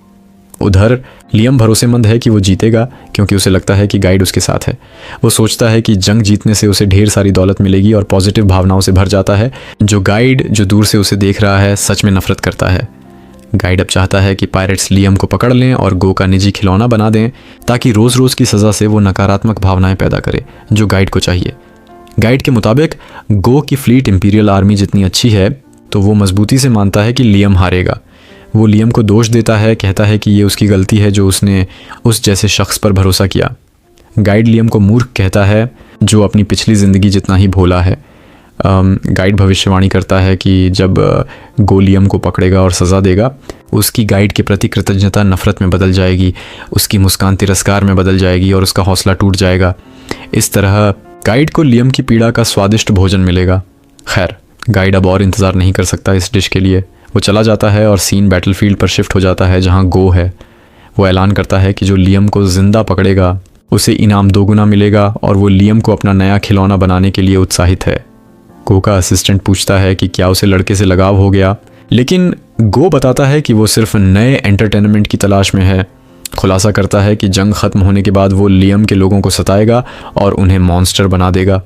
B: उधर लियम भरोसेमंद है कि वो जीतेगा, क्योंकि उसे लगता है कि गाइड उसके साथ है। वो सोचता है कि जंग जीतने से उसे ढेर सारी दौलत मिलेगी और पॉजिटिव भावनाओं से भर जाता है। जो गाइड जो दूर से उसे देख रहा है सच में नफरत करता है। गाइड अब चाहता है कि पायरेट्स लियम को पकड़ लें और गो का निजी खिलौना बना दें, ताकि रोज़ रोज़ की सज़ा से वो नकारात्मक भावनाएं पैदा करे जो गाइड को चाहिए। गाइड के मुताबिक गो की फ्लीट इंपीरियल आर्मी जितनी अच्छी है, तो वो मजबूती से मानता है कि लियम हारेगा। वो लियम को दोष देता है, कहता है कि ये उसकी गलती है जो उसने उस जैसे शख्स पर भरोसा किया। गाइड लियम को मूर्ख कहता है जो अपनी पिछली ज़िंदगी जितना ही भोला है। गाइड भविष्यवाणी करता है कि जब गो लियम को पकड़ेगा और सज़ा देगा, उसकी गाइड के प्रति कृतज्ञता नफ़रत में बदल जाएगी, उसकी मुस्कान तिरस्कार में बदल जाएगी और उसका हौसला टूट जाएगा। इस तरह गाइड को लियम की पीड़ा का स्वादिष्ट भोजन मिलेगा। खैर, गाइड अब और इंतज़ार नहीं कर सकता इस डिश के लिए। वो चला जाता है और सीन बैटलफील्ड पर शिफ्ट हो जाता है जहाँ गो है। वो ऐलान करता है कि जो लियम को जिंदा पकड़ेगा उसे इनाम 2 गुना मिलेगा और वो लियम को अपना नया खिलौना बनाने के लिए उत्साहित है। गो का असिस्टेंट पूछता है कि क्या उसे लड़के से लगाव हो गया, लेकिन गो बताता है कि वो सिर्फ नए एंटरटेनमेंट की तलाश में है। खुलासा करता है कि जंग ख़त्म होने के बाद वो लियम के लोगों को सताएगा और उन्हें मॉन्स्टर बना देगा।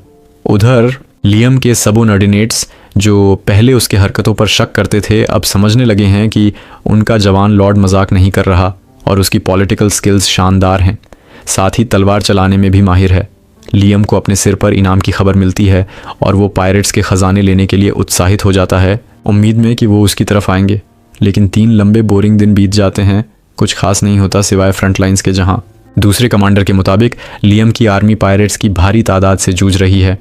B: उधर लियम के सबोर्डिनेट्स जो पहले उसके हरकतों पर शक करते थे, अब समझने लगे हैं कि उनका जवान लॉर्ड मजाक नहीं कर रहा और उसकी पॉलिटिकल स्किल्स शानदार हैं। साथ ही तलवार चलाने में भी माहिर है। लियम को अपने सिर पर इनाम की खबर मिलती है और वो पायरेट्स के ख़जाने लेने के लिए उत्साहित हो जाता है, उम्मीद में कि वो उसकी तरफ आएंगे। लेकिन 3 लंबे बोरिंग दिन बीत जाते हैं, कुछ खास नहीं होता सिवाय फ्रंट लाइन्स के, जहाँ दूसरे कमांडर के मुताबिक लियम की आर्मी पायरेट्स की भारी तादाद से जूझ रही है।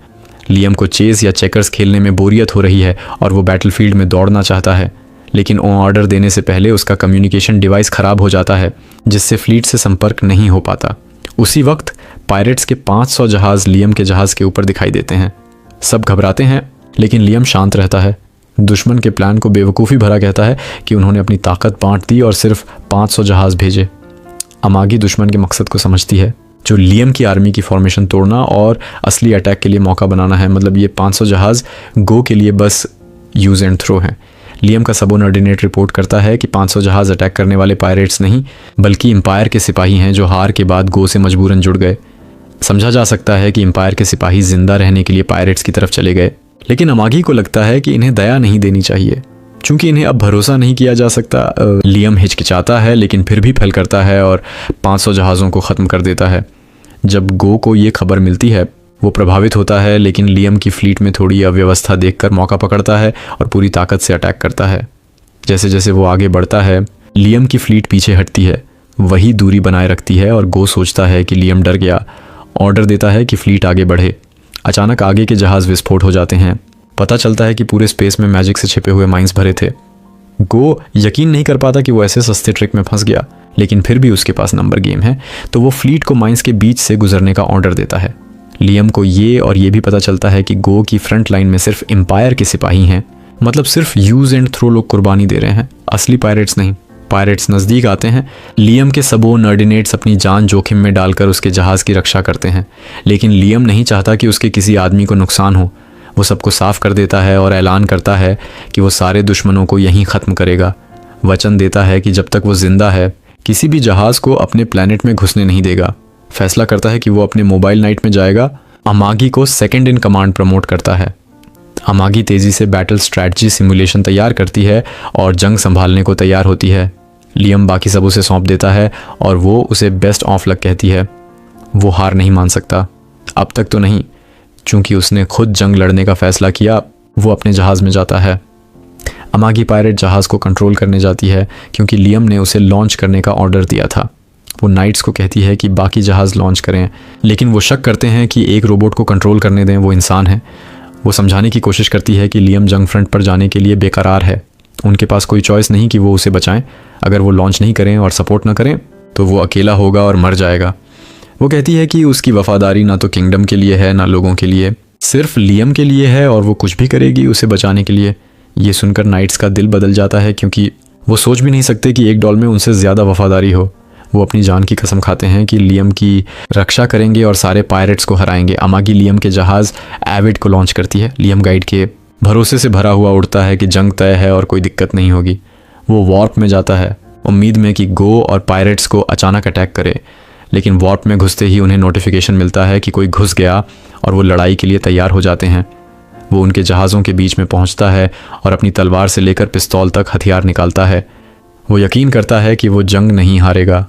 B: लियम को चेस या चेकर्स खेलने में बोरियत हो रही है और वो बैटलफील्ड में दौड़ना चाहता है, लेकिन ऑर्डर देने से पहले उसका कम्युनिकेशन डिवाइस ख़राब हो जाता है, जिससे फ्लीट से संपर्क नहीं हो पाता। उसी वक्त पायरेट्स के 500 जहाज़ लियम के जहाज़ के ऊपर दिखाई देते हैं। सब घबराते हैं, लेकिन लियम शांत रहता है। दुश्मन के प्लान को बेवकूफ़ी भरा कहता है कि उन्होंने अपनी ताकत बांट दी और सिर्फ 500 जहाज़ भेजे। अमागी दुश्मन के मकसद को समझती है, जो लियम की आर्मी की फॉर्मेशन तोड़ना और असली अटैक के लिए मौका बनाना है। मतलब ये 500 जहाज़ गो के लिए बस यूज़ एंड थ्रो हैं। लियम का सबऑर्डिनेट रिपोर्ट करता है कि 500 जहाज़ अटैक करने वाले पायरेट्स नहीं, बल्कि एम्पायर के सिपाही हैं जो हार के बाद गो से मजबूरन जुड़ गए। समझा जा सकता है कि एम्पायर के सिपाही जिंदा रहने के लिए पायरेट्स की तरफ चले गए, लेकिन अमागी को लगता है कि इन्हें दया नहीं देनी चाहिए, चूंकि इन्हें अब भरोसा नहीं किया जा सकता। लियम हिचकिचाता है, लेकिन फिर भी फैल करता है और 500 जहाज़ों को ख़त्म कर देता है। जब गो को ये खबर मिलती है, वो प्रभावित होता है, लेकिन लियम की फ्लीट में थोड़ी अव्यवस्था देखकर मौका पकड़ता है और पूरी ताकत से अटैक करता है। जैसे जैसे वो आगे बढ़ता है, लियम की फ्लीट पीछे हटती है, वही दूरी बनाए रखती है और गो सोचता है कि लियम डर गया, ऑर्डर देता है कि फ्लीट आगे बढ़े। अचानक आगे के जहाज़ विस्फोट हो जाते हैं। पता चलता है कि पूरे स्पेस में मैजिक से छिपे हुए माइंस भरे थे। गो यकीन नहीं कर पाता कि वो ऐसे सस्ते ट्रिक में फंस गया, लेकिन फिर भी उसके पास नंबर गेम है, तो वो फ्लीट को माइंस के बीच से गुजरने का ऑर्डर देता है। लियम को ये भी पता चलता है कि गो की फ्रंट लाइन में सिर्फ एम्पायर के सिपाही हैं, मतलब सिर्फ यूज एंड थ्रो लोग कुर्बानी दे रहे हैं, असली पायरेट्स नहीं। पायरेट्स नज़दीक आते हैं। लियम के सबऑर्डिनेट्स अपनी जान जोखिम में डालकर उसके जहाज़ की रक्षा करते हैं, लेकिन लियम नहीं चाहता कि उसके किसी आदमी को नुकसान हो। वो सबको साफ कर देता है और ऐलान करता है कि वो सारे दुश्मनों को यहीं ख़त्म करेगा। वचन देता है कि जब तक वो जिंदा है, किसी भी जहाज़ को अपने प्लैनेट में घुसने नहीं देगा। फैसला करता है कि वो अपने मोबाइल नाइट में जाएगा। अमागी को सेकंड इन कमांड प्रमोट करता है। अमागी तेज़ी से बैटल स्ट्रैटेजी सिमुलेशन तैयार करती है और जंग संभालने को तैयार होती है। लियम बाकी सब उसे सौंप देता है और वो उसे बेस्ट ऑफ लक कहती है। वो हार नहीं मान सकता, अब तक तो नहीं, चूंकि उसने खुद जंग लड़ने का फैसला किया। वो अपने जहाज़ में जाता है। अमागी पायरेट जहाज़ को कंट्रोल करने जाती है, क्योंकि लियम ने उसे लॉन्च करने का ऑर्डर दिया था। वो नाइट्स को कहती है कि बाकी जहाज़ लॉन्च करें, लेकिन वो शक करते हैं कि एक रोबोट को कंट्रोल करने दें, वो इंसान है। वो समझाने की कोशिश करती है कि लियम जंग फ्रंट पर जाने के लिए बेकरार है, उनके पास कोई चॉइस नहीं कि वो उसे बचाएं। अगर वो लॉन्च नहीं करें और सपोर्ट ना करें तो वो अकेला होगा और मर जाएगा। वो कहती है कि उसकी वफादारी ना तो किंगडम के लिए है ना लोगों के लिए, सिर्फ लियम के लिए है और वो कुछ भी करेगी उसे बचाने के लिए। ये सुनकर नाइट्स का दिल बदल जाता है, क्योंकि वो सोच भी नहीं सकते कि एक डॉल में उनसे ज़्यादा वफादारी हो। वो अपनी जान की कसम खाते हैं कि लियम की रक्षा करेंगे और सारे पायरेट्स को हराएंगे। अमागी लियम के जहाज़ एविड को लॉन्च करती है। लियम गाइड के भरोसे से भरा हुआ उड़ता है कि जंग तय है और कोई दिक्कत नहीं होगी। वो वॉर्प में जाता है, उम्मीद में कि गो और पायरेट्स को अचानक अटैक करे, लेकिन वॉर्प में घुसते ही उन्हें नोटिफिकेशन मिलता है कि कोई घुस गया और वो लड़ाई के लिए तैयार हो जाते हैं। वो उनके जहाज़ों के बीच में पहुंचता है और अपनी तलवार से लेकर पिस्तौल तक हथियार निकालता है। वो यकीन करता है कि वो जंग नहीं हारेगा,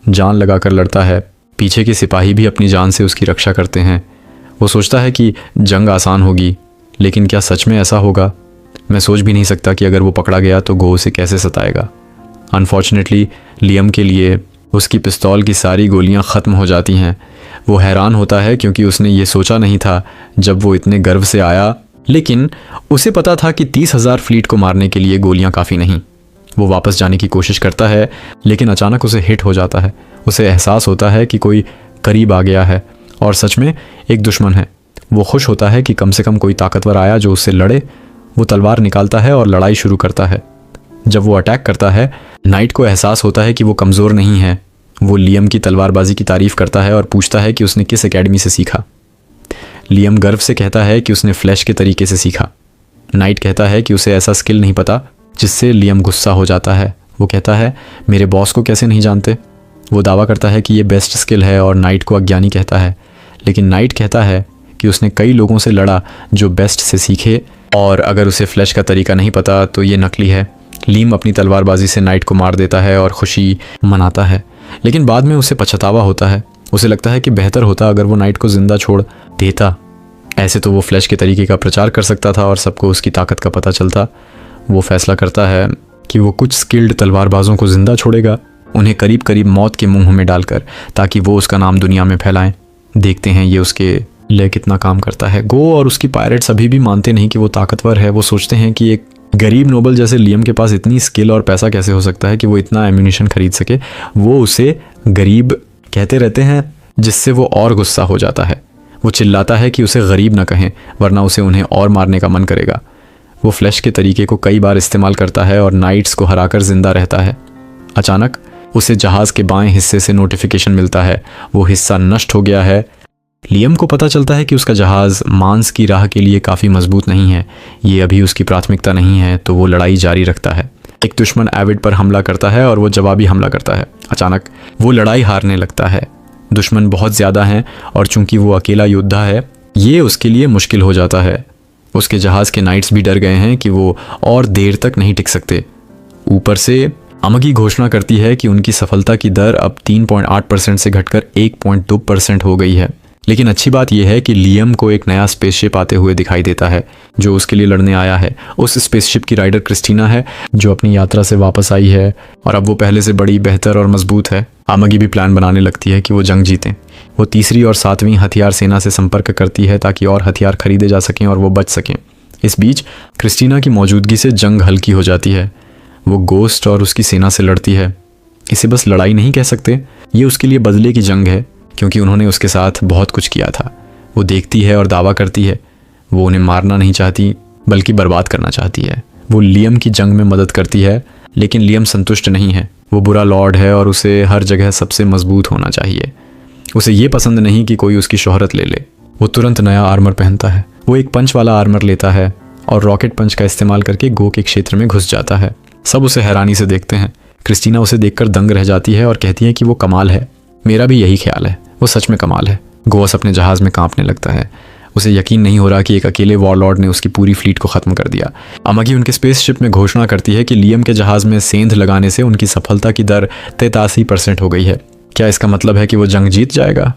B: जान लगाकर लड़ता है। पीछे के सिपाही भी अपनी जान से उसकी रक्षा करते हैं। वो सोचता है कि जंग आसान होगी, लेकिन क्या सच में ऐसा होगा? मैं सोच भी नहीं सकता कि अगर वो पकड़ा गया तो गो उसे कैसे सताएगा। अनफॉर्चुनेटली लियम के लिए उसकी पिस्तौल की सारी गोलियां ख़त्म हो जाती हैं। वो हैरान होता है, क्योंकि उसने ये सोचा नहीं था जब वो इतने गर्व से आया, लेकिन उसे पता था कि 30,000 फ्लीट को मारने के लिए गोलियां काफ़ी नहीं। वो वापस जाने की कोशिश करता है, लेकिन अचानक उसे हिट हो जाता है। उसे एहसास होता है कि कोई करीब आ गया है और सच में एक दुश्मन है। वो खुश होता है कि कम से कम कोई ताकतवर आया जो उससे लड़े। वो तलवार निकालता है और लड़ाई शुरू करता है। जब वो अटैक करता है, नाइट को एहसास होता है कि वो कमज़ोर नहीं है। वो लियम की तलवारबाजी की तारीफ़ करता है और पूछता है कि उसने किस एकेडमी से सीखा। लियम गर्व से कहता है कि उसने फ्लैश के तरीके से सीखा। नाइट कहता है कि उसे ऐसा स्किल नहीं पता, जिससे लियम गुस्सा हो जाता है। वो कहता है, मेरे बॉस को कैसे नहीं जानते? वो दावा करता है कि ये बेस्ट स्किल है और नाइट को अज्ञानी कहता है, लेकिन नाइट कहता है कि उसने कई लोगों से लड़ा जो बेस्ट से सीखे, और अगर उसे फ्लैश का तरीका नहीं पता तो ये नकली है। लियम अपनी तलवारबाजी से नाइट को मार देता है और खुशी मनाता है, लेकिन बाद में उसे पछतावा होता है। उसे लगता है कि बेहतर होता अगर वो नाइट को जिंदा छोड़ देता। ऐसे तो वो फ्लैश के तरीके का प्रचार कर सकता था और सबको उसकी ताकत का पता चलता। वो फैसला करता है कि वो कुछ स्किल्ड तलवारबाजों को जिंदा छोड़ेगा, उन्हें करीब करीब मौत के मुंह में डालकर, ताकि वो उसका नाम दुनिया में फैलाएं। देखते हैं ये उसके लिए कितना काम करता है। गो और उसकी पायरेट्स अभी भी मानते नहीं कि वो ताकतवर है। वो सोचते हैं कि एक गरीब नोबल जैसे लियम के पास इतनी स्किल और पैसा कैसे हो सकता है कि वो इतना एम्यूनिशन खरीद सके। वो उसे गरीब कहते रहते हैं, जिससे वो और गुस्सा हो जाता है। वो चिल्लाता है कि उसे गरीब ना कहें, वरना उसे उन्हें और मारने का मन करेगा। वो फ्लैश के तरीके को कई बार इस्तेमाल करता है और नाइट्स को हराकर जिंदा रहता है। अचानक उसे जहाज़ के बाएं हिस्से से नोटिफिकेशन मिलता है, वो हिस्सा नष्ट हो गया है। लियम को पता चलता है कि उसका जहाज़ मांस की राह के लिए काफ़ी मजबूत नहीं है, ये अभी उसकी प्राथमिकता नहीं है, तो वो लड़ाई जारी रखता है। एक दुश्मन एविड पर हमला करता है और वो जवाबी हमला करता है। अचानक वो लड़ाई हारने लगता है। दुश्मन बहुत ज़्यादा हैं और चूंकि वो अकेला योद्धा है, ये उसके लिए मुश्किल हो जाता है। उसके जहाज़ के नाइट्स भी डर गए हैं कि वो और देर तक नहीं टिक सकते। ऊपर से अमगी घोषणा करती है कि उनकी सफलता की दर अब 3.8% से घटकर 1.2% हो गई है। लेकिन अच्छी बात यह है कि लियम को एक नया स्पेसशिप आते हुए दिखाई देता है जो उसके लिए लड़ने आया है। उस स्पेसशिप की राइडर क्रिस्टीना है, जो अपनी यात्रा से वापस आई है और अब वो पहले से बड़ी, बेहतर और मजबूत है। अमगी भी प्लान बनाने लगती है कि वो जंग जीतें। वो तीसरी और सातवीं हथियार सेना से संपर्क करती है ताकि और हथियार खरीदे जा सकें और वो बच सकें। इस बीच क्रिस्टीना की मौजूदगी से जंग हल्की हो जाती है। वो गोस्ट और उसकी सेना से लड़ती है। इसे बस लड़ाई नहीं कह सकते, ये उसके लिए बदले की जंग है, क्योंकि उन्होंने उसके साथ बहुत कुछ किया था। वो देखती है और दावा करती है। वो उन्हें मारना नहीं चाहती, बल्कि बर्बाद करना चाहती है। वो लियम की जंग में मदद करती है, लेकिन लियम संतुष्ट नहीं है। वो बुरा लॉर्ड है और उसे हर जगह सबसे मजबूत होना चाहिए। उसे ये पसंद नहीं कि कोई उसकी शोहरत ले ले। वो तुरंत नया आर्मर पहनता है। वो एक पंच वाला आर्मर लेता है और रॉकेट पंच का इस्तेमाल करके गो के क्षेत्र में घुस जाता है। सब उसे हैरानी से देखते हैं। क्रिस्टीना उसे देखकर दंग रह जाती है और कहती है कि वो कमाल है। मेरा भी यही ख्याल है, वो सच में कमाल है। गोस अपने जहाज़ में कांपने लगता है। उसे यकीन नहीं हो रहा कि एक अकेले वॉरलॉर्ड ने उसकी पूरी फ्लीट को ख़त्म कर दिया। अमगी उनके स्पेसशिप में घोषणा करती है कि लियम के जहाज़ में सेंध लगाने से उनकी सफलता की दर 83% हो गई है। क्या इसका मतलब है कि वो जंग जीत जाएगा?